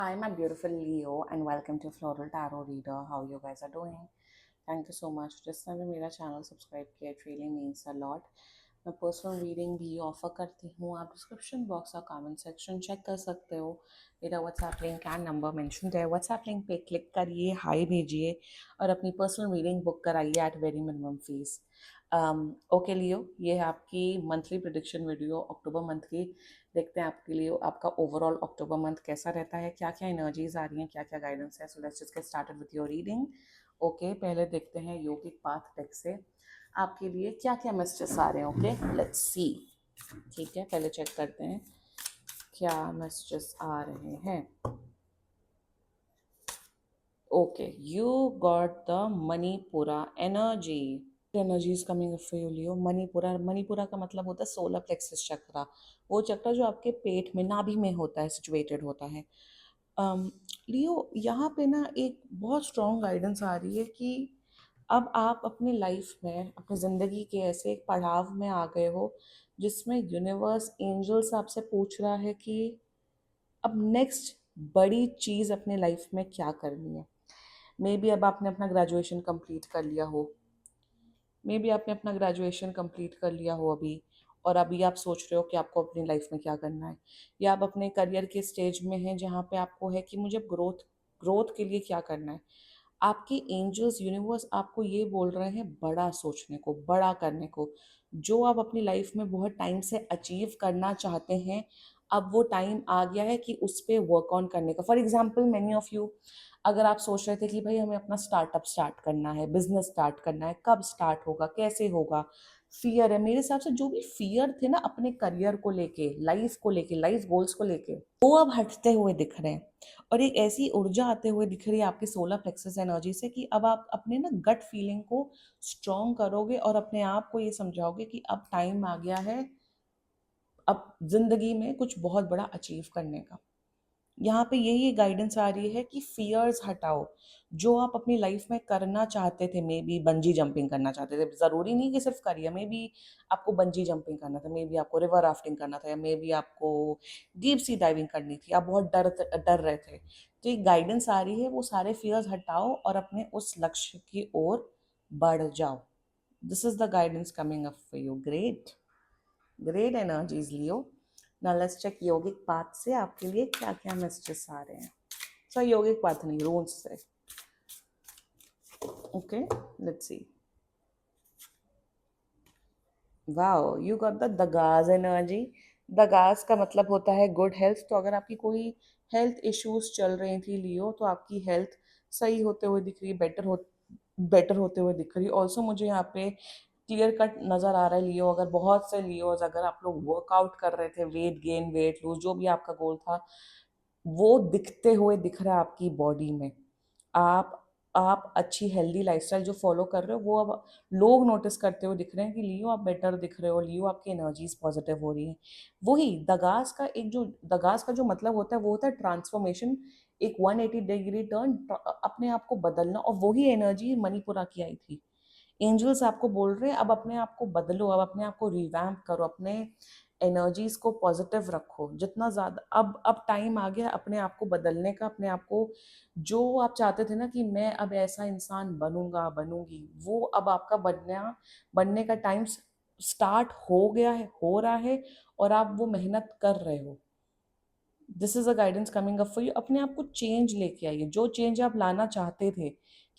Hi, my beautiful Leo, and welcome to Floral Tarot Reader. How you guys are doing? Thank you so much. जिसने भी मेरा channel subscribe किया, it really means a lot. मैं personal reading भी offer करती हूँ. आप description box और कमेंट सेक्शन चेक कर सकते हो. मेरा WhatsApp link and number mention है. व्हाट्सएप लिंक पे क्लिक करिए, हाई भेजिए और अपनी पर्सनल रीडिंग बुक कराइए at very minimum fees. Okay Leo, ये है आपकी monthly prediction video October month की. देखते हैं आपके लिए आपका ओवरऑल अक्टूबर मंथ कैसा रहता है, क्या क्या एनर्जीज आ रही हैं, क्या क्या गाइडेंस है. So let's just get started with your reading. Okay, पहले देखते हैं योगिक पाथ डेक से आपके लिए क्या क्या मैसेजेस आ रहे हैं. ओके, लेट्स सी. ठीक है, पहले चेक करते हैं क्या मैसेजेस आ रहे हैं. Okay, you got the Manipura energy. Energy is coming for you Leo. Manipura, Manipura का मतलब होता है सोलर प्लेक्सस चक्रा. वो चक्र जो आपके पेट में, नाभि में होता है, सिचुएटेड होता है. लियो, यहाँ पे ना एक बहुत स्ट्रॉन्ग गाइडेंस आ रही है कि अब आप अपनी लाइफ में, अपनी ज़िंदगी के ऐसे एक पड़ाव में आ गए हो जिसमें यूनिवर्स, एंजल्स आपसे पूछ रहा है कि अब नेक्स्ट बड़ी चीज़ अपने लाइफ में क्या करनी है. मे बी अब आपने अपना ग्रेजुएशन कंप्लीट कर लिया हो. मे बी आपने अपना ग्रेजुएशन कंप्लीट कर लिया हो अभी, और अभी आप सोच रहे हो कि आपको अपनी लाइफ में क्या करना है. या आप अपने करियर के स्टेज में हैं जहाँ पे आपको है कि मुझे ग्रोथ ग्रोथ के लिए क्या करना है. आपके एंजल्स, यूनिवर्स आपको ये बोल रहे हैं बड़ा सोचने को, बड़ा करने को. जो आप अपनी लाइफ में बहुत टाइम से अचीव करना चाहते हैं, अब वो टाइम आ गया है कि उस पर वर्क ऑन करने का. For example, many of you, अगर आप सोच रहे थे कि भाई हमें अपना स्टार्टअप स्टार्ट करना है, बिजनेस स्टार्ट करना है, कब स्टार्ट होगा, कैसे होगा, फियर है. मेरे हिसाब से जो भी फियर थे ना अपने करियर को लेके, लाइफ गोल्स को लेके, वो अब हटते हुए दिख रहे हैं. और एक ऐसी ऊर्जा आते हुए दिख रही है आपके सोलर प्लेक्सस एनर्जी से कि अब आप अपने ना गट फीलिंग को स्ट्रॉन्ग करोगे और अपने आप को ये समझाओगे कि अब टाइम आ गया है अब जिंदगी में कुछ बहुत बड़ा अचीव करने का. यहाँ पे यही गाइडेंस आ रही है कि फियर्स हटाओ. जो आप अपनी लाइफ में करना चाहते थे, मे बी बंजी जंपिंग करना चाहते थे, जरूरी नहीं कि सिर्फ करिए. मे बी आपको बंजी जंपिंग करना था, मे बी आपको रिवर राफ्टिंग करना था, या मे बी आपको डीप सी डाइविंग करनी थी. आप बहुत डर रहे थे. तो एक गाइडेंस आ रही है, वो सारे फियर्स हटाओ और अपने उस लक्ष्य की ओर बढ़ जाओ. This is the guidance coming up for you. Great, great energies Leo. Now let's check yogic path से आपके लिए क्या क्या मैसेजेस आ रहे हैं. सो योगिक पाथ नहीं, रून्स से. Okay, let's see. Wow, you got the Dagaz energy. Dagaz का मतलब होता है गुड हेल्थ. तो अगर आपकी कोई हेल्थ इश्यूज चल रही थी लियो, तो आपकी हेल्थ सही होते हुए दिख रही है, बेटर होते हुए दिख रही है. ऑल्सो मुझे यहाँ पे क्लियर कट नज़र आ रहा है लियो, अगर बहुत से लियोज, अगर आप लोग वर्कआउट कर रहे थे, वेट गेन, वेट लूज, जो भी आपका गोल था, वो दिखते हुए दिख रहा है आपकी बॉडी में. आप आप अच्छी हेल्दी लाइफस्टाइल जो फॉलो कर रहे हो, वो अब लोग नोटिस करते हुए दिख रहे हैं कि लियो आप बेटर दिख रहे हो, लियो आपकी एनर्जीज पॉजिटिव हो रही हैं. वही दगास का जो मतलब होता है वो होता है ट्रांसफॉर्मेशन. एक 180 डिग्री टर्न, अपने आप को बदलना. और वही एनर्जी मणिपुरा की आई थी. एंजल्स आपको बोल रहे हैं अब अपने आप को बदलो, अब अपने आप को रिवैम्प करो, अपने एनर्जीज को पॉजिटिव रखो जितना ज़्यादा. अब टाइम आ गया अपने आप को बदलने का, अपने आप को, जो आप चाहते थे ना कि मैं अब ऐसा इंसान बनूंगा, बनूंगी, वो अब आपका बनने का टाइम स्टार्ट हो गया है, हो रहा है, और आप वो मेहनत कर रहे हो. This is a guidance coming up for you. अपने आप को चेंज लेके आइए, जो चेंज आप लाना चाहते थे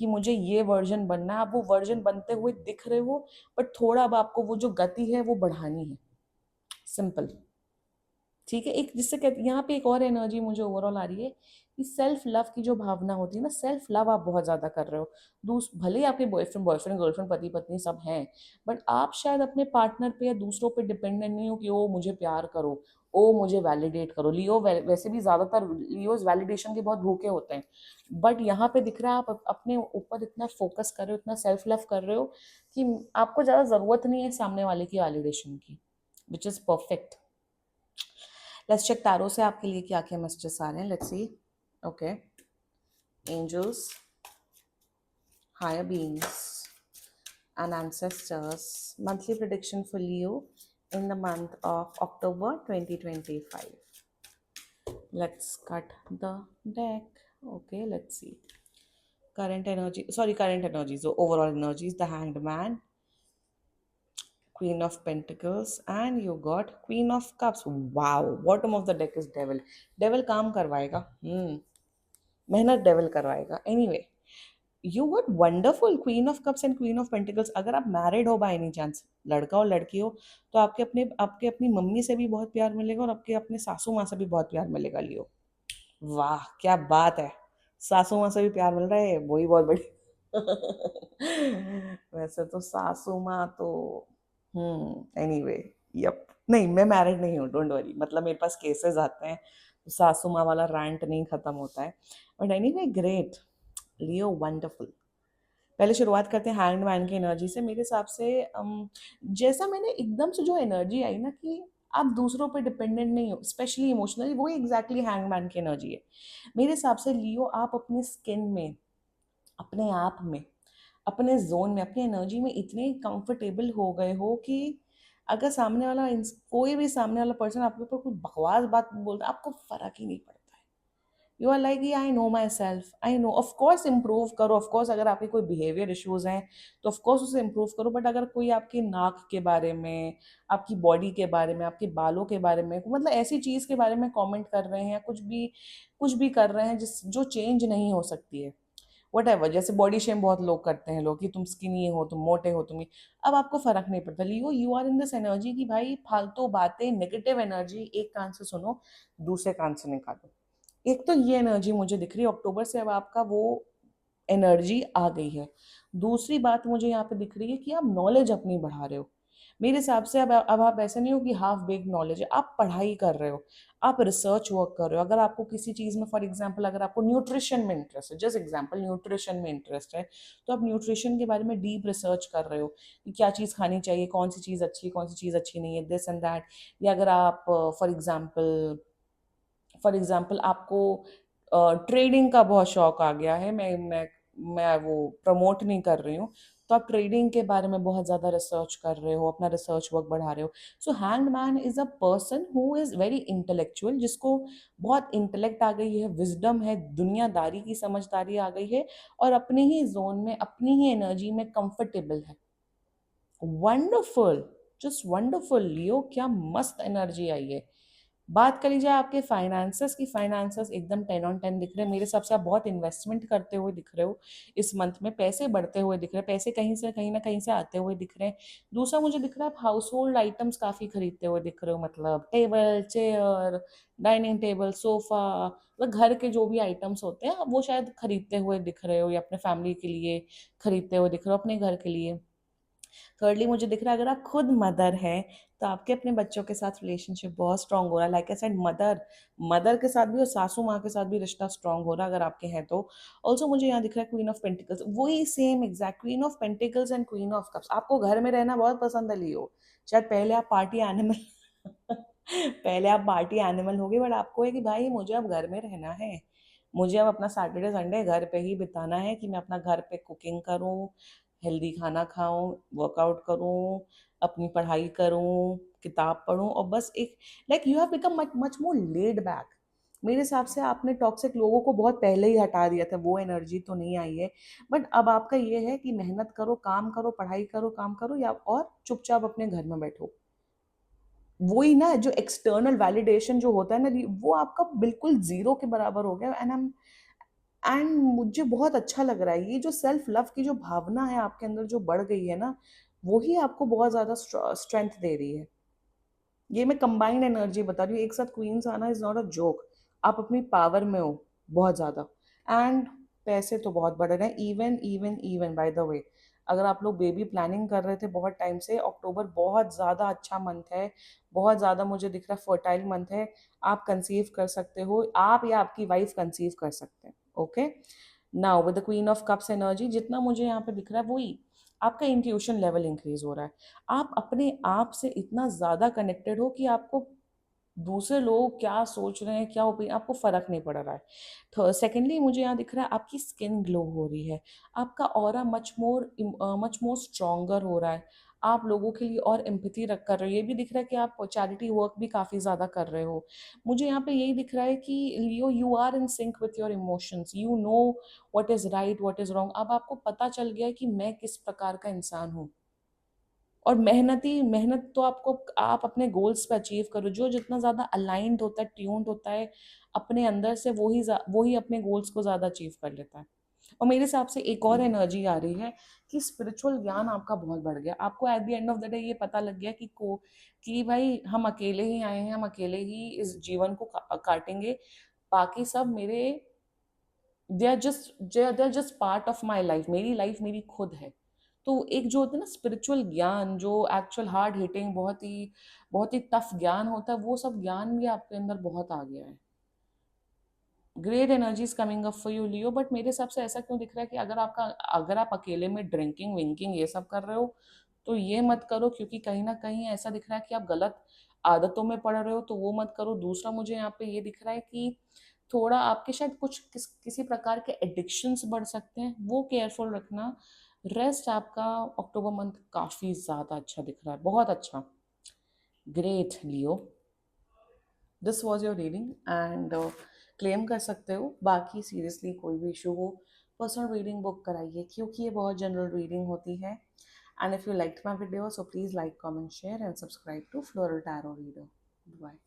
कि मुझे ये वर्जन बनना है, आप वो वर्जन बनते हुए दिख रहे हो. बट थोड़ा अब आपको वो जो गति है वो बढ़ानी है. सिंपल. ठीक है. एक जिससे कहते, यहाँ पे एक और एनर्जी मुझे ओवरऑल आ रही है कि सेल्फ लव की जो भावना होती है ना, सेल्फ लव आप बहुत ज्यादा कर रहे हो. भले ही आपके बॉयफ्रेंड गर्लफ्रेंड, पति पत्नी सब हैं, बट आप शायद अपने पार्टनर पे या दूसरों पे डिपेंडेंट नहीं हो कि ओ मुझे प्यार करो, ओ मुझे वैलिडेट करो. लियो वैसे भी ज्यादातर लियोज वैलिडेशन के बहुत भूखे होते हैं. बट यहाँ पे दिख रहा है आप अपने ऊपर इतना फोकस कर रहे हो, इतना सेल्फ लव कर रहे हो कि आपको ज्यादा जरूरत नहीं है सामने वाले की वैलिडेशन की, which is perfect. Let's check tarot से आपके लिए क्या क्या मैसेजेस आ रहे हैं. Let's see. Okay, angels, higher beings and ancestors, monthly prediction for Leo in the month of October 2025. Let's cut the deck. Okay, let's see. Current energy, sorry, current energies, so overall energies, the Hanged Man, Queen of Pentacles, and you got Queen of Cups. Wow, bottom of the deck is Devil. Devil काम करवाएगा. मेहनत devil करवाएगा. Anyway, you would wonderful queen of cups and queen of pentacles. अगर आप married हो by any chance, लड़का हो लड़की हो, तो आपके अपनी मम्मी से भी बहुत प्यार मिलेगा और आपके अपने सासू माँ से भी बहुत प्यार मिलेगा लियो. वाह क्या बात है. सासू माँ से भी प्यार मिल रहा है, वही बहुत बड़ी. वैसे तो सासू माँ तो एनीवे. यप. नहीं, मैं मैरिड नहीं हूँ, डोंट वरी. मतलब मेरे पास केसेस आते हैं, तो सासू माँ वाला रैंट नहीं खत्म होता है. But anyway, great. Leo wonderful. पहले शुरुआत करते हैं हैंड मैन की एनर्जी से. मेरे हिसाब से जैसा मैंने एकदम से जो एनर्जी आई ना कि आप दूसरों पे डिपेंडेंट नहीं हो, स्पेशली इमोशनली, वही एग्जैक्टली हैंग मैन की एनर्जी है. मेरे हिसाब से लियो, आप अपनी स्किन में, अपने आप में, अपने जोन में, अपनी एनर्जी में इतने कंफर्टेबल हो गए हो कि अगर सामने वाला कोई भी सामने वाला पर्सन आपके ऊपर कोई बकवास बात बोलता है, आपको फर्क ही नहीं पड़ता. You are like, I know myself, I know. Of course improve करो, ऑफकोर्स अगर आपके कोई बिहेवियर इश्यूज हैं तो ऑफकोर्स उसे इम्प्रूव करो. बट अगर कोई आपके नाक के बारे में, आपकी बॉडी के बारे में, आपके बालों के बारे में, मतलब ऐसी चीज़ के बारे में कमेंट कर रहे हैं या कुछ भी कर रहे हैं जिस जो चेंज नहीं हो सकती है, वट एवर. जैसे बॉडी शेम बहुत लोग करते हैं, लोग कि तुम स्किनी हो, तुम मोटे हो, तुम अब आपको फर्क नहीं पड़ता. Leo, you are in this energy की भाई फालतू बातें, नेगेटिव एनर्जी एक कान से सुनो, दूसरे कान से निकालो. एक तो ये एनर्जी मुझे दिख रही है, अक्टूबर से अब आपका वो एनर्जी आ गई है. दूसरी बात मुझे यहाँ पे दिख रही है कि आप नॉलेज अपनी बढ़ा रहे हो. मेरे हिसाब से अब आप ऐसे नहीं हो कि हाफ बेक नॉलेज है, आप पढ़ाई कर रहे हो, आप रिसर्च वर्क कर रहे हो. अगर आपको किसी चीज़ में, फॉर एग्जांपल अगर आपको न्यूट्रिशन में इंटरेस्ट है, जस्ट एग्जांपल न्यूट्रिशन में इंटरेस्ट है, तो आप न्यूट्रिशन के बारे में डीप रिसर्च कर रहे हो कि क्या चीज़ खानी चाहिए, कौन सी चीज़ अच्छी है, कौन सी चीज़ अच्छी नहीं है, दिस एंड दैट. या अगर आप फॉर एग्जाम्पल आपको ट्रेडिंग का बहुत शौक आ गया है, मैं वो प्रमोट नहीं कर रही हूँ, तो आप ट्रेडिंग के बारे में बहुत ज़्यादा रिसर्च कर रहे हो, अपना रिसर्च वर्क बढ़ा रहे हो. सो hand man is a person who is very intellectual, जिसको बहुत इंटेलेक्ट आ गई है, विजडम है, दुनियादारी की समझदारी आ गई है, और अपने ही जोन में, अपनी ही एनर्जी में कंफर्टेबल है. वंडरफुल. जस्ट वंडरफुल लियो, क्या मस्त एनर्जी आई है. बात करी जाए आपके फाइनेंसेस की, फाइनेंसेस एकदम 10 on 10 दिख रहे हैं. मेरे हिसाब से आप बहुत इन्वेस्टमेंट करते हुए दिख रहे हो इस मंथ में, पैसे बढ़ते हुए दिख रहे हैं, पैसे कहीं से कहीं ना कहीं से आते हुए दिख रहे हैं. दूसरा मुझे दिख रहा है आप हाउस होल्ड आइटम्स काफ़ी खरीदते हुए दिख रहे हो, मतलब table, chair, dining table, sofa, मतलब घर के जो भी आइटम्स होते हैं वो शायद खरीदते हुए दिख रहे हो, या अपने फैमिली के लिए खरीदते हुए दिख रहे हो, अपने घर के लिए. थर्डली मुझे दिख रहा है अगर आप खुद मदर हैं तो आपके अपने बच्चों के साथ रिलेशनशिप बहुत स्ट्रांग हो रहा है. Like I said, mother mother के साथ भी और सासू माँ के साथ भी रिश्ता स्ट्रांग हो रहा है अगर आपके हैं तो. ऑल्सो मुझे यहाँ दिख रहा है क्वीन ऑफ पेंटिकल्स, वही same exact queen of pentacles and queen of cups. आपको घर में रहना बहुत पसंद है लियो. शायद पहले आप पार्टी एनिमल पहले आप पार्टी एनिमल होगे, बट आपको है कि भाई मुझे अब घर में रहना है, मुझे अब अपना सैटरडे संडे घर पे ही बिताना है, कि मैं अपना घर पे कुकिंग करूँ, हेल्दी खाना खाऊं, वर्कआउट करूं, अपनी पढ़ाई करूं, किताब पढूं, और बस एक, like you have become much much more laid back. मेरे हिसाब से आपने टॉक्सिक लोगों को बहुत पहले ही हटा दिया था, वो एनर्जी तो नहीं आई है. बट अब आपका ये है कि मेहनत करो, काम करो, पढ़ाई करो, काम करो, या और चुपचाप अपने घर में बैठो. वही ना, जो एक्सटर्नल वैलिडेशन जो होता है ना, वो आपका बिल्कुल जीरो के बराबर हो गया. एंड मुझे बहुत अच्छा लग रहा है, ये जो सेल्फ लव की जो भावना है आपके अंदर जो बढ़ गई है ना, वही आपको बहुत ज़्यादा स्ट्रेंथ दे रही है. ये मैं कंबाइंड एनर्जी बता रही हूँ, एक साथ क्वींस आना इज नॉट अ जोक. आप अपनी पावर में हो बहुत ज़्यादा. एंड पैसे तो बहुत बढ़ रहे हैं. Even even even by the way, अगर आप लोग बेबी प्लानिंग कर रहे थे बहुत टाइम से, अक्टूबर बहुत ज़्यादा अच्छा मंथ है, बहुत ज़्यादा मुझे दिख रहा है फर्टाइल मंथ है. आप कंसीव कर सकते हो, आप या आपकी वाइफ कंसीव कर सकते हैं. Okay. Now with the queen of cups energy, जितना मुझे यहाँ पे दिख रहा है वही आपका इंट्यूशन लेवल इंक्रीज हो रहा है. आप अपने आप से इतना ज़्यादा कनेक्टेड हो कि आपको दूसरे लोग क्या सोच रहे हैं, क्या ओपिनियन, आपको फ़र्क नहीं पड़ रहा है. थर्ड सेकेंडली मुझे यहाँ दिख रहा है आपकी स्किन ग्लो हो रही है, आपका ऑरा मच मोर स्ट्रोंगर हो रहा है, आप लोगों के लिए और एम्पैथी रख कर रहे हो। ये भी दिख रहा है कि आप चैरिटी वर्क भी काफ़ी ज़्यादा कर रहे हो। मुझे यहाँ पे यही दिख रहा है कि Leo, you are in sync with your emotions, you know what is right, what is wrong. अब आपको पता चल गया है कि मैं किस प्रकार का इंसान हूँ। और मेहनत तो आपको, आप अपने गोल्स पे अचीव करो। जो जितना ज़्यादा अलाइंड होता है, ट्यून्ड होता है अपने अंदर से, वो ही अपने गोल्स को ज़्यादा अचीव कर लेता है। और मेरे हिसाब से एक और एनर्जी आ रही है कि स्पिरिचुअल ज्ञान आपका बहुत बढ़ गया। आपको at the end of the day ये पता लग गया कि भाई हम अकेले ही आए हैं, हम अकेले ही इस जीवन को काटेंगे। बाकी सब मेरे, they are just part of my life. मेरी लाइफ मेरी खुद है। तो एक जो होता है ना स्पिरिचुअल ज्ञान, जो एक्चुअल हार्ड हिटिंग, बहुत ही टफ ज्ञान होता है, वो सब ज्ञान भी आपके अंदर बहुत आ गया है। Great energies coming up for you Leo. But मेरे हिसाब से ऐसा क्यों दिख रहा है कि अगर आप अकेले में ड्रिंकिंग विंकिंग ये सब कर रहे हो, तो ये मत करो, क्योंकि कहीं ना कहीं ऐसा दिख रहा है कि आप गलत आदतों में पड़ रहे हो, तो वो मत करो। दूसरा मुझे यहाँ पे ये दिख रहा है कि थोड़ा आपके शायद किसी प्रकार के एडिक्शंस बढ़ सकते हैं, वो केयरफुल रखना। रेस्ट आपका अक्टूबर मंथ काफ़ी ज़्यादा अच्छा दिख रहा है, बहुत अच्छा। Great Leo, this was your reading and claim कर सकते हो। बाकी सीरियसली कोई भी इशू हो, पर्सनल रीडिंग बुक कराइए, क्योंकि ये बहुत जनरल रीडिंग होती है। And if you like my video, so please like, comment, share and subscribe to floral tarot reader. Bye.